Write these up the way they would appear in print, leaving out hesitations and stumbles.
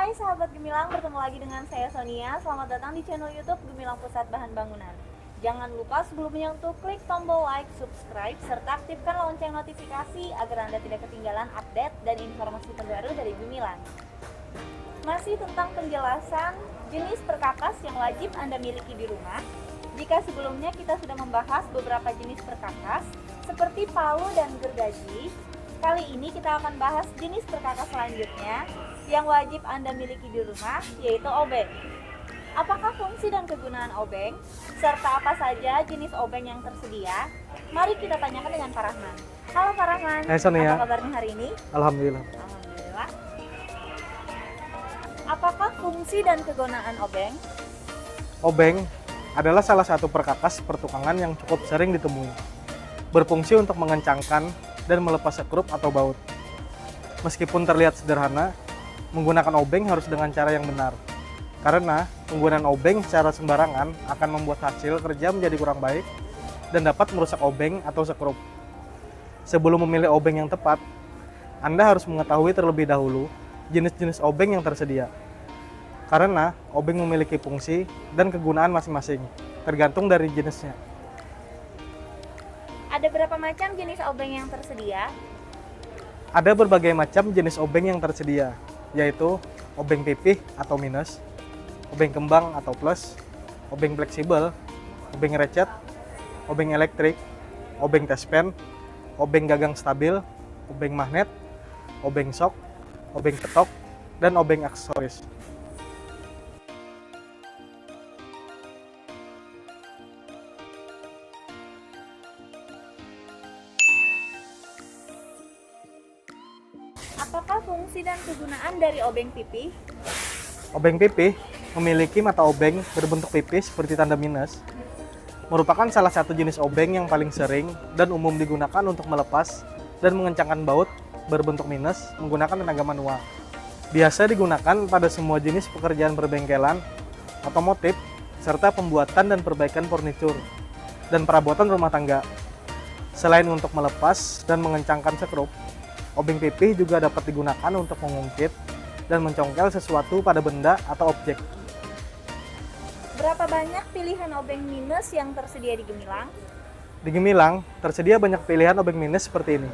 Hai sahabat Gemilang, bertemu lagi dengan saya Sonia. Selamat datang di channel YouTube Gemilang Pusat Bahan Bangunan. Jangan lupa sebelumnya untuk klik tombol like, subscribe, serta aktifkan lonceng notifikasi agar Anda tidak ketinggalan update dan informasi terbaru dari Gemilang. Masih tentang penjelasan jenis perkakas yang wajib Anda miliki di rumah. Jika sebelumnya kita sudah membahas beberapa jenis perkakas seperti palu dan gergaji, kali ini kita akan bahas jenis perkakas selanjutnya yang wajib Anda miliki di rumah, yaitu obeng. Apakah fungsi dan kegunaan obeng, serta apa saja jenis obeng yang tersedia? Mari kita tanyakan dengan Pak Rahman. Halo Pak Rahman, Hai Sonia. apa kabarnya hari ini? Alhamdulillah. Alhamdulillah. Apakah fungsi dan kegunaan obeng? Obeng adalah salah satu perkakas pertukangan yang cukup sering ditemui. Berfungsi untuk mengencangkan dan melepas sekrup atau baut. Meskipun terlihat sederhana, menggunakan obeng harus dengan cara yang benar. Karena penggunaan obeng secara sembarangan akan membuat hasil kerja menjadi kurang baik dan dapat merusak obeng atau sekrup. Sebelum memilih obeng yang tepat, Anda harus mengetahui terlebih dahulu jenis-jenis obeng yang tersedia. Karena obeng memiliki fungsi dan kegunaan masing-masing, tergantung dari jenisnya. Ada berapa macam jenis obeng yang tersedia? Ada berbagai macam jenis obeng yang tersedia, yaitu obeng pipih atau minus, obeng kembang atau plus, obeng fleksibel, obeng recet, obeng elektrik, obeng tespen, obeng gagang stabil, obeng magnet, obeng shock, obeng petok, dan obeng aksesoris. Apakah fungsi dan kegunaan dari obeng pipih? Obeng pipih memiliki mata obeng berbentuk pipih seperti tanda minus. Merupakan salah satu jenis obeng yang paling sering dan umum digunakan untuk melepas dan mengencangkan baut berbentuk minus menggunakan tenaga manual. Biasa digunakan pada semua jenis pekerjaan perbengkelan, otomotif, serta pembuatan dan perbaikan furnitur dan perabotan rumah tangga. Selain untuk melepas dan mengencangkan sekrup, obeng pipih juga dapat digunakan untuk mengungkit dan mencongkel sesuatu pada benda atau objek. Berapa banyak pilihan obeng minus yang tersedia di Gemilang? Di Gemilang, tersedia banyak pilihan obeng minus seperti ini.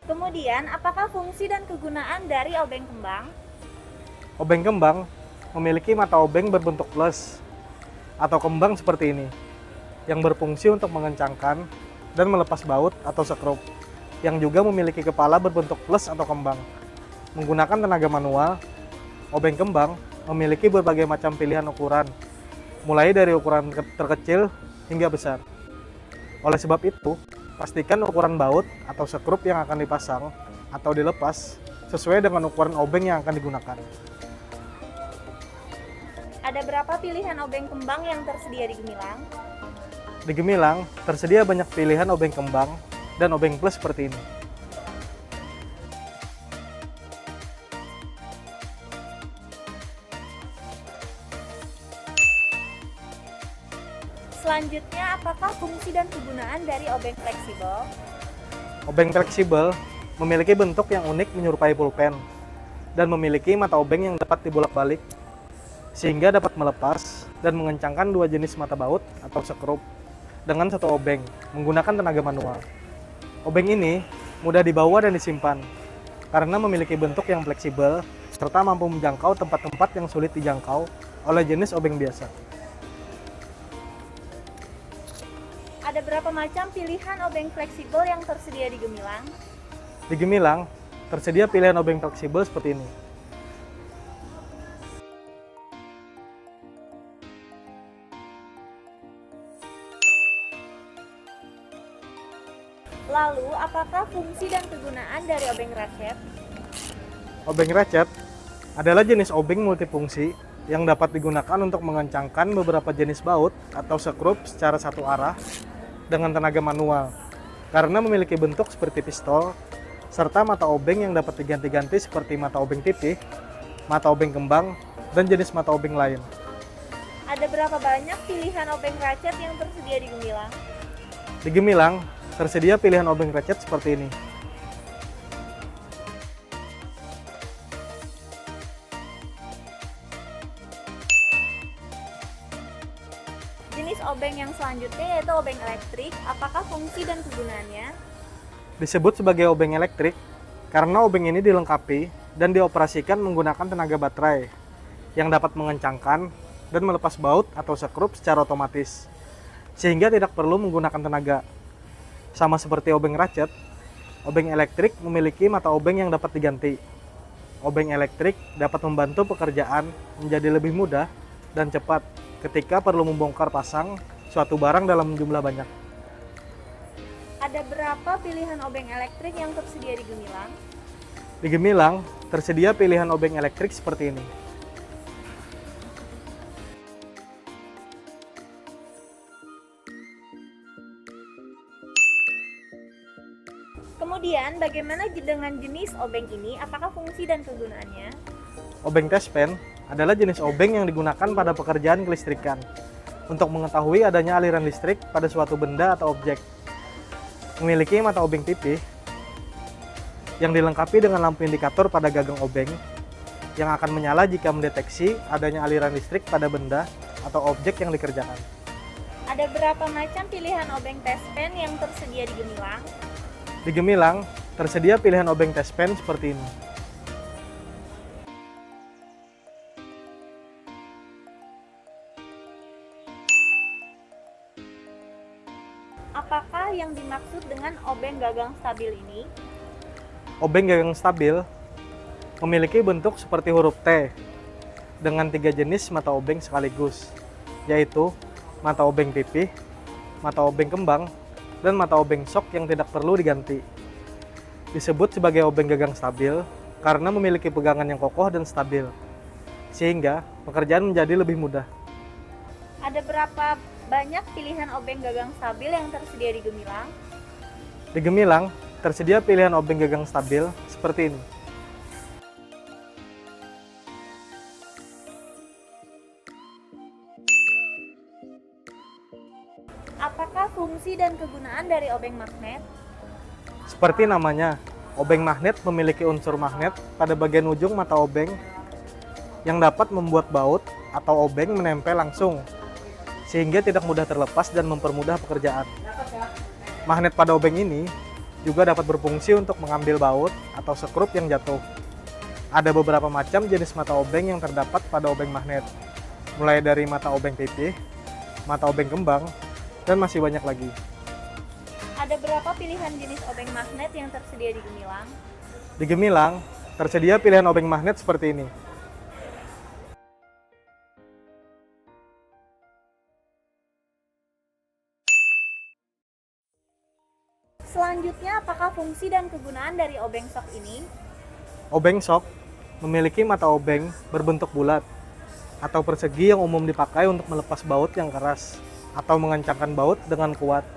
Kemudian, apakah fungsi dan kegunaan dari obeng kembang? Obeng kembang memiliki mata obeng berbentuk plus atau kembang seperti ini, yang berfungsi untuk mengencangkan dan melepas baut atau sekrup, yang juga memiliki kepala berbentuk plus atau kembang. Menggunakan tenaga manual, obeng kembang memiliki berbagai macam pilihan ukuran, mulai dari ukuran terkecil hingga besar. Oleh sebab itu, pastikan ukuran baut atau sekrup yang akan dipasang atau dilepas sesuai dengan ukuran obeng yang akan digunakan. Ada berapa pilihan obeng kembang yang tersedia di Gemilang? Di Gemilang, tersedia banyak pilihan obeng kembang dan obeng plus seperti ini. Selanjutnya, apakah fungsi dan kegunaan dari obeng fleksibel? Obeng fleksibel memiliki bentuk yang unik menyerupai pulpen dan memiliki mata obeng yang dapat dibolak-balik sehingga dapat melepas dan mengencangkan dua jenis mata baut atau sekrup dengan satu obeng menggunakan tenaga manual. Obeng ini mudah dibawa dan disimpan karena memiliki bentuk yang fleksibel serta mampu menjangkau tempat-tempat yang sulit dijangkau oleh jenis obeng biasa. Ada berapa macam pilihan obeng fleksibel yang tersedia di Gemilang? Di Gemilang, tersedia pilihan obeng fleksibel seperti ini. Lalu, apakah fungsi dan kegunaan dari obeng ratchet? Obeng ratchet adalah jenis obeng multifungsi yang dapat digunakan untuk mengencangkan beberapa jenis baut atau sekrup secara satu arah dengan tenaga manual karena memiliki bentuk seperti pistol serta mata obeng yang dapat diganti-ganti seperti mata obeng pipih, mata obeng kembang, dan jenis mata obeng lain. Ada berapa banyak pilihan obeng ratchet yang tersedia di Gemilang? Di Gemilang, tersedia pilihan obeng ratchet seperti ini. Jenis obeng yang selanjutnya yaitu obeng elektrik. Apakah fungsi dan kegunaannya? Disebut sebagai obeng elektrik karena obeng ini dilengkapi dan dioperasikan menggunakan tenaga baterai yang dapat mengencangkan dan melepas baut atau sekrup secara otomatis, sehingga tidak perlu menggunakan tenaga. Sama seperti obeng ratchet, obeng elektrik memiliki mata obeng yang dapat diganti. Obeng elektrik dapat membantu pekerjaan menjadi lebih mudah dan cepat ketika perlu membongkar pasang suatu barang dalam jumlah banyak. Ada berapa pilihan obeng elektrik yang tersedia di Gemilang? Di Gemilang, tersedia pilihan obeng elektrik seperti ini. Kemudian, bagaimana dengan jenis obeng ini? Apakah fungsi dan kegunaannya? Obeng testpan adalah jenis obeng yang digunakan pada pekerjaan kelistrikan untuk mengetahui adanya aliran listrik pada suatu benda atau objek. Memiliki mata obeng pipih yang dilengkapi dengan lampu indikator pada gagang obeng yang akan menyala jika mendeteksi adanya aliran listrik pada benda atau objek yang dikerjakan. Ada berapa macam pilihan obeng testpan yang tersedia di Gemilang? Di Gemilang, tersedia pilihan obeng testpan seperti ini. Apakah yang dimaksud dengan obeng gagang stabil ini? Obeng gagang stabil memiliki bentuk seperti huruf T dengan 3 jenis mata obeng sekaligus, yaitu mata obeng pipih, mata obeng kembang, dan mata obeng sok yang tidak perlu diganti. Disebut sebagai obeng gagang stabil karena memiliki pegangan yang kokoh dan stabil, sehingga pekerjaan menjadi lebih mudah. Ada berapa banyak pilihan obeng gagang stabil yang tersedia di Gemilang? Di Gemilang, tersedia pilihan obeng gagang stabil seperti ini. Apakah fungsi dan kegunaan dari obeng magnet? Seperti namanya, obeng magnet memiliki unsur magnet pada bagian ujung mata obeng yang dapat membuat baut atau obeng menempel langsung, sehingga tidak mudah terlepas dan mempermudah pekerjaan. Magnet pada obeng ini juga dapat berfungsi untuk mengambil baut atau sekrup yang jatuh. Ada beberapa macam jenis mata obeng yang terdapat pada obeng magnet, mulai dari mata obeng pipih, mata obeng kembang, dan masih banyak lagi. Ada berapa pilihan jenis obeng magnet yang tersedia di Gemilang? Di Gemilang, tersedia pilihan obeng magnet seperti ini. Selanjutnya, apakah fungsi dan kegunaan dari obeng sok ini? Obeng sok memiliki mata obeng berbentuk bulat atau persegi yang umum dipakai untuk melepas baut yang keras atau mengencangkan baut dengan kuat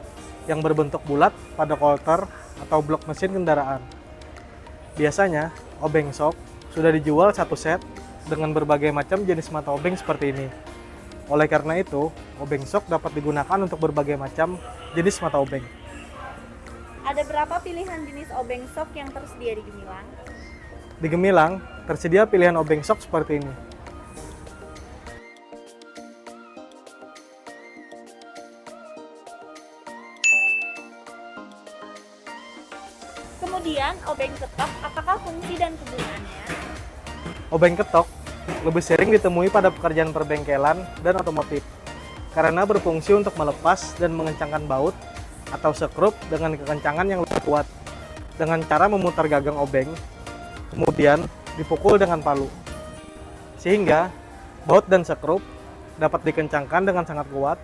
yang berbentuk bulat pada kolter atau blok mesin kendaraan. Biasanya, obeng sok sudah dijual satu set dengan berbagai macam jenis mata obeng seperti ini. Oleh karena itu, obeng sok dapat digunakan untuk berbagai macam jenis mata obeng. Ada berapa pilihan jenis obeng sok yang tersedia di Gemilang? Di Gemilang, tersedia pilihan obeng sok seperti ini. Kemudian, obeng ketok, apakah fungsi dan kegunaannya? Obeng ketok lebih sering ditemui pada pekerjaan perbengkelan dan otomotif karena berfungsi untuk melepas dan mengencangkan baut atau sekrup dengan kekencangan yang lebih kuat dengan cara memutar gagang obeng, kemudian dipukul dengan palu. Sehingga baut dan sekrup dapat dikencangkan dengan sangat kuat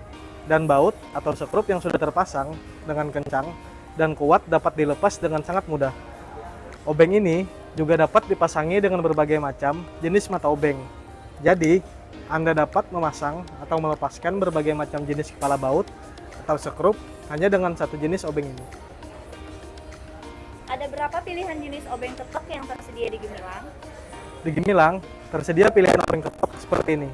dan baut atau sekrup yang sudah terpasang dengan kencang dan kuat dapat dilepas dengan sangat mudah. Obeng ini juga dapat dipasangi dengan berbagai macam jenis mata obeng. Jadi, Anda dapat memasang atau melepaskan berbagai macam jenis kepala baut atau sekrup hanya dengan satu jenis obeng ini. Ada berapa pilihan jenis obeng ketok yang tersedia di Gemilang? Di Gemilang, tersedia pilihan obeng ketok seperti ini.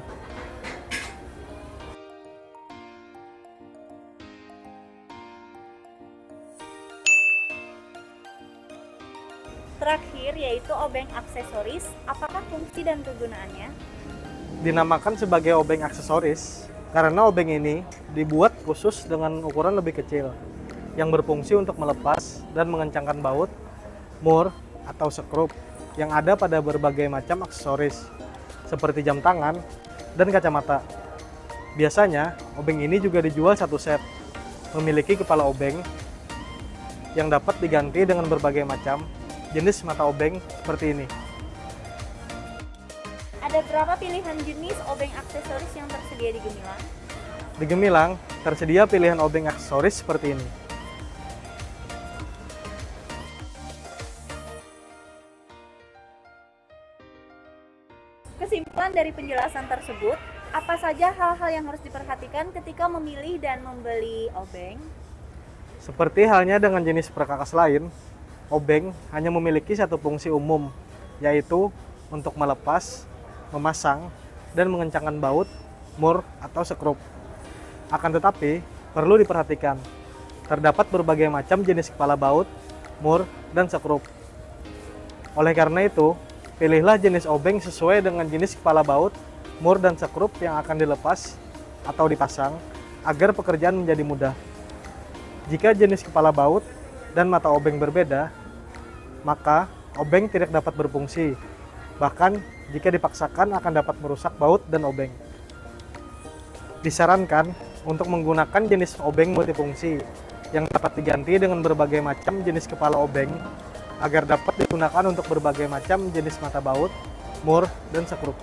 terakhir yaitu obeng aksesoris. Apakah fungsi dan kegunaannya? Dinamakan sebagai obeng aksesoris karena obeng ini dibuat khusus dengan ukuran lebih kecil yang berfungsi untuk melepas dan mengencangkan baut, mur, atau sekrup yang ada pada berbagai macam aksesoris seperti jam tangan dan kacamata. Biasanya, obeng ini juga dijual satu set, memiliki kepala obeng yang dapat diganti dengan berbagai macam jenis mata obeng seperti ini. Ada berapa pilihan jenis obeng aksesoris yang tersedia di Gemilang? Di Gemilang, tersedia pilihan obeng aksesoris seperti ini. Kesimpulan dari penjelasan tersebut, apa saja hal-hal yang harus diperhatikan ketika memilih dan membeli obeng? Seperti halnya dengan jenis perkakas lain, obeng hanya memiliki satu fungsi umum, yaitu untuk melepas, memasang, dan mengencangkan baut, mur, atau sekrup. Akan tetapi, perlu diperhatikan, terdapat berbagai macam jenis kepala baut, mur, dan sekrup. Oleh karena itu, pilihlah jenis obeng sesuai dengan jenis kepala baut, mur, dan sekrup yang akan dilepas atau dipasang agar pekerjaan menjadi mudah. Jika jenis kepala baut dan mata obeng berbeda, maka obeng tidak dapat berfungsi. Bahkan, jika dipaksakan akan dapat merusak baut dan obeng. Disarankan untuk menggunakan jenis obeng multifungsi yang dapat diganti dengan berbagai macam jenis kepala obeng agar dapat digunakan untuk berbagai macam jenis mata baut, mur, dan sekrup.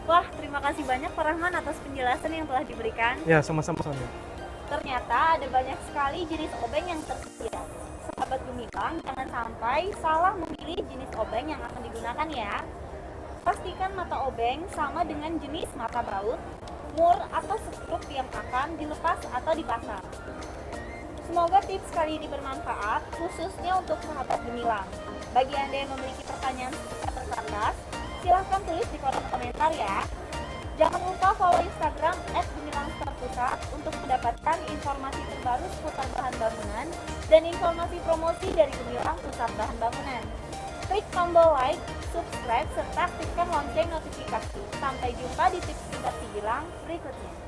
Wah, terima kasih banyak Pak Rahman atas penjelasan yang telah diberikan. Ya, sama-sama Sonia. Ternyata ada banyak sekali jenis obeng yang tersedia. Sahabat Gemilang, jangan sampai salah memilih jenis obeng yang akan digunakan ya. Pastikan mata obeng sama dengan jenis mata baut, mur, atau sekrup yang akan dilepas atau dipasang. Semoga tips kali ini bermanfaat, khususnya untuk sahabat Gemilang. Bagi Anda yang memiliki pertanyaan seputar terbatas, silahkan tulis di kolom komentar ya. Jangan lupa follow Instagram @gemilangsterpusat untuk mendapatkan informasi terbaru seputar bahan bangunan dan informasi promosi dari Gemilang Pusat Bahan Bangunan. Klik tombol like, subscribe, serta aktifkan lonceng notifikasi. Sampai jumpa di tips Gilang berikutnya.